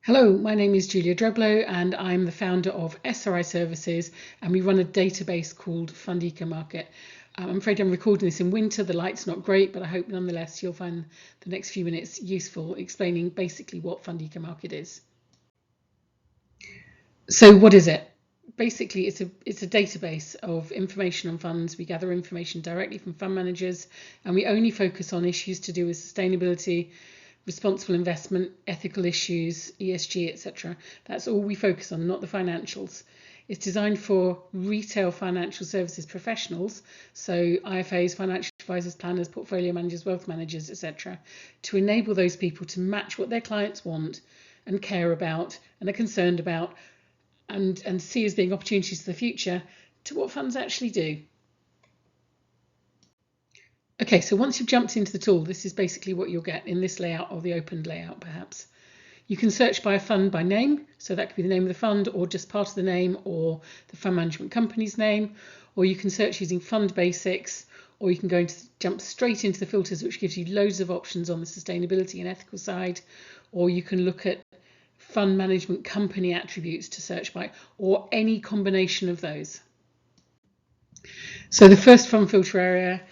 Hello, my name is Julia Dreblow and I'm the founder of SRI Services, and we run a database called Fund EcoMarket. I'm afraid I'm recording this in winter, the light's not great, but I hope nonetheless you'll find the next few minutes useful explaining basically what Fund EcoMarket is. So what is it? Basically, it's a database of information on funds. We gather information directly from fund managers, and we only focus on issues to do with sustainability, responsible investment, ethical issues, ESG, etc. That's all we focus on, not the financials. It's designed for retail financial services professionals, so IFAs, financial advisors, planners, portfolio managers, wealth managers, etc., to enable those people to match what their clients want and care about and are concerned about and see as being opportunities for the future to what funds actually do. Okay, so once you've jumped into the tool, this is basically what you'll get in this layout, or the opened layout perhaps. You can search by a fund by name, so that could be the name of the fund or just part of the name or the fund management company's name, or you can search using fund basics, or you can jump straight into the filters, which gives you loads of options on the sustainability and ethical side, or you can look at fund management company attributes to search by, or any combination of those. So the first fund filter area,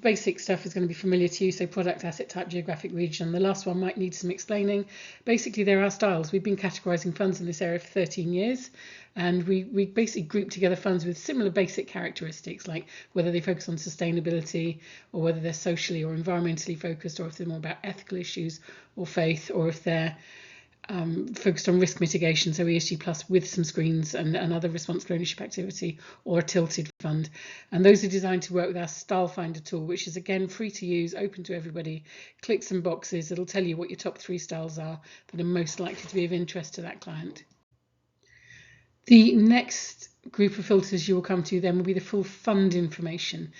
basic stuff is going to be familiar to you, so product, asset type, geographic region. The last one might need some explaining. Basically, there are styles. We've been categorising funds in this area for 13 years, and we basically group together funds with similar basic characteristics, like whether they focus on sustainability, or whether they're socially or environmentally focused, or if they're more about ethical issues or faith, or if they're focused on risk mitigation, so ESG plus with some screens and other responsible ownership activity, or a tilted fund. And those are designed to work with our style finder tool, which is again free to use, open to everybody. Click some boxes, it'll tell you what your top 3 styles are that are most likely to be of interest to that client. The next group of filters you will come to then will be the full fund information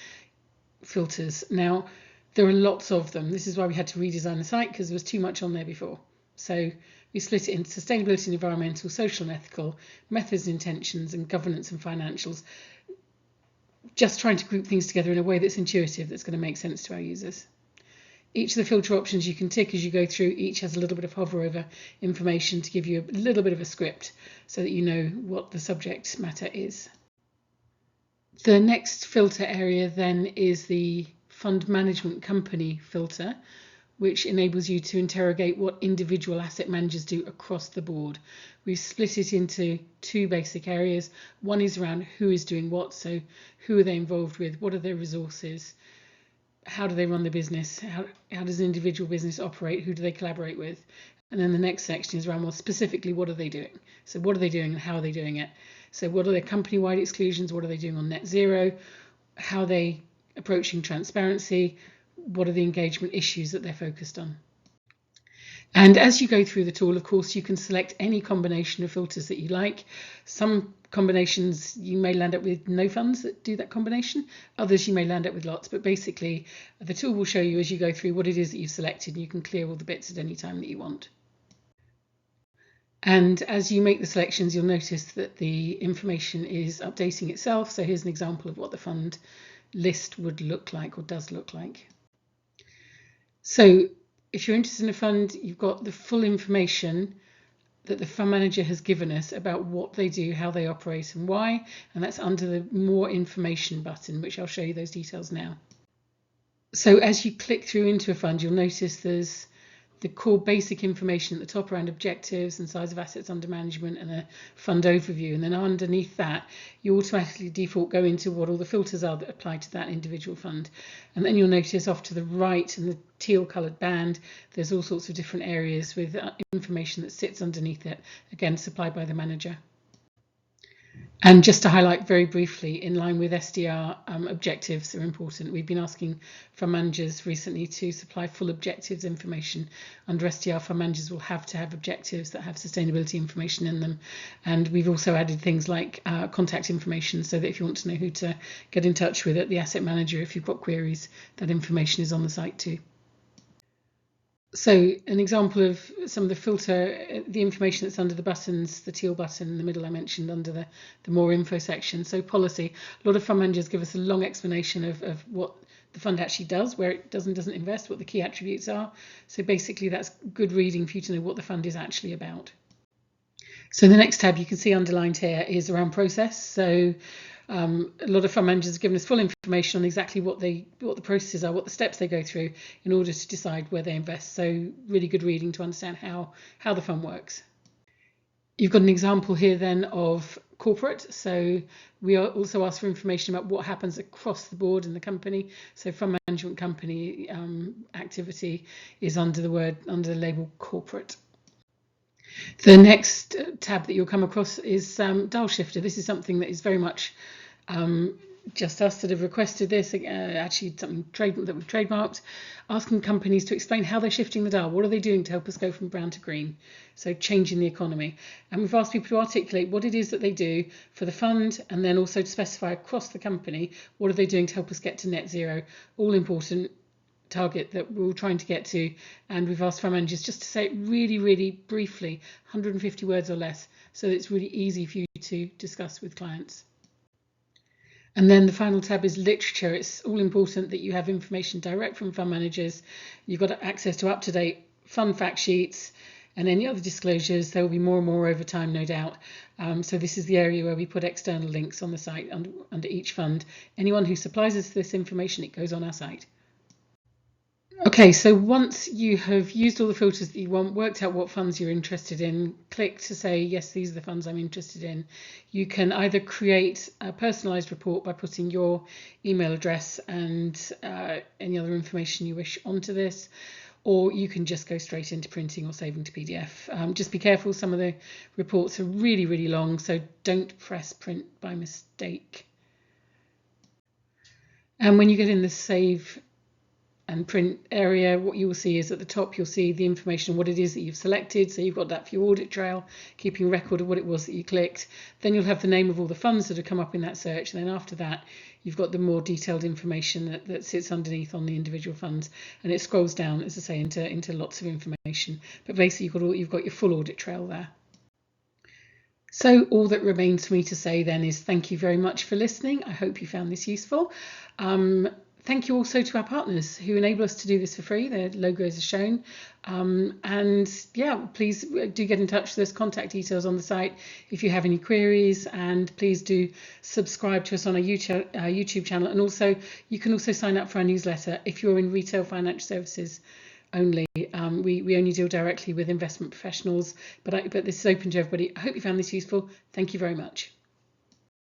filters. Now, there are lots of them. This is why we had to redesign the site, because there was too much on there before. So we split it into sustainability and environmental, social and ethical, methods and intentions, and governance and financials. Just trying to group things together in a way that's intuitive, that's going to make sense to our users. Each of the filter options you can tick as you go through, each has a little bit of hover over information to give you a little bit of a script so that you know what the subject matter is. The next filter area then is the fund management company filter, which enables you to interrogate what individual asset managers do across the board. We've split it into 2 basic areas. One is around who is doing what, so who are they involved with, what are their resources, how do they run the business, how does an individual business operate, who do they collaborate with. And then the next section is around more specifically what are they doing. So what are they doing and how are they doing it. So what are their company-wide exclusions, what are they doing on net zero, how are they approaching transparency, what are the engagement issues that they're focused on. And as you go through the tool, of course, you can select any combination of filters that you like. Some combinations you may land up with no funds that do that combination, others you may land up with lots, but basically the tool will show you as you go through what it is that you've selected, and you can clear all the bits at any time that you want. And as you make the selections, you'll notice that the information is updating itself. So here's an example of what the fund list would look like, or does look like. So if you're interested in a fund, you've got the full information that the fund manager has given us about what they do, how they operate and why, and that's under the more information button, which I'll show you those details now. So as you click through into a fund, you'll notice there's the core basic information at the top around objectives and size of assets under management and a fund overview, and then underneath that you automatically default go into what all the filters are that apply to that individual fund. And then you'll notice off to the right in the teal coloured band there's all sorts of different areas with information that sits underneath it, again supplied by the manager. And just to highlight very briefly, in line with SDR, objectives are important. We've been asking fund managers recently to supply full objectives information. Under SDR, fund managers will have to have objectives that have sustainability information in them. And we've also added things like contact information, so that if you want to know who to get in touch with at the asset manager, if you've got queries, that information is on the site too. So an example of some of the filter, the information that's under the buttons, the teal button in the middle I mentioned under the more info section. So policy, a lot of fund managers give us a long explanation of what the fund actually does, where it does and doesn't invest, what the key attributes are. So basically that's good reading for you to know what the fund is actually about. So the next tab you can see underlined here is around process. So a lot of fund managers have given us full information on exactly what the processes are, what the steps they go through in order to decide where they invest. So really good reading to understand how the fund works. You've got an example here then of corporate. So we are also asked for information about what happens across the board in the company. So fund management company activity is under the label corporate. The next tab that you'll come across is dial shifter. This is something that is very much just us that have requested this, actually something that we've trademarked, asking companies to explain how they're shifting the dial. What are they doing to help us go from brown to green? So changing the economy. And we've asked people to articulate what it is that they do for the fund, and then also to specify across the company, what are they doing to help us get to net zero? All important target that we're all trying to get to, and we've asked fund managers just to say it really, really briefly, 150 words or less, so that it's really easy for you to discuss with clients. And then the final tab is literature. It's all important that you have information direct from fund managers. You've got access to up-to-date fund fact sheets and any other disclosures. There will be more and more over time, no doubt. So this is the area where we put external links on the site under each fund. Anyone who supplies us this information, it goes on our site. Okay, so once you have used all the filters that you want, worked out what funds you're interested in, click to say, yes, these are the funds I'm interested in. You can either create a personalised report by putting your email address and any other information you wish onto this, or you can just go straight into printing or saving to PDF. Just be careful, some of the reports are really, really long, so don't press print by mistake. And when you get in the save and print area, what you will see is at the top you'll see the information, what it is that you've selected. So you've got that for your audit trail, keeping a record of what it was that you clicked. Then you'll have the name of all the funds that have come up in that search. And then after that, you've got the more detailed information that sits underneath on the individual funds. And it scrolls down, as I say, into lots of information. But basically you've got your full audit trail there. So all that remains for me to say then is thank you very much for listening. I hope you found this useful. Thank you also to our partners who enable us to do this for free. Their logos are shown. And yeah, please do get in touch with us. Contact details on the site if you have any queries, and please do subscribe to us on our YouTube channel. And also, you can also sign up for our newsletter if you're in retail financial services only. We only deal directly with investment professionals, but this is open to everybody. I hope you found this useful. Thank you very much.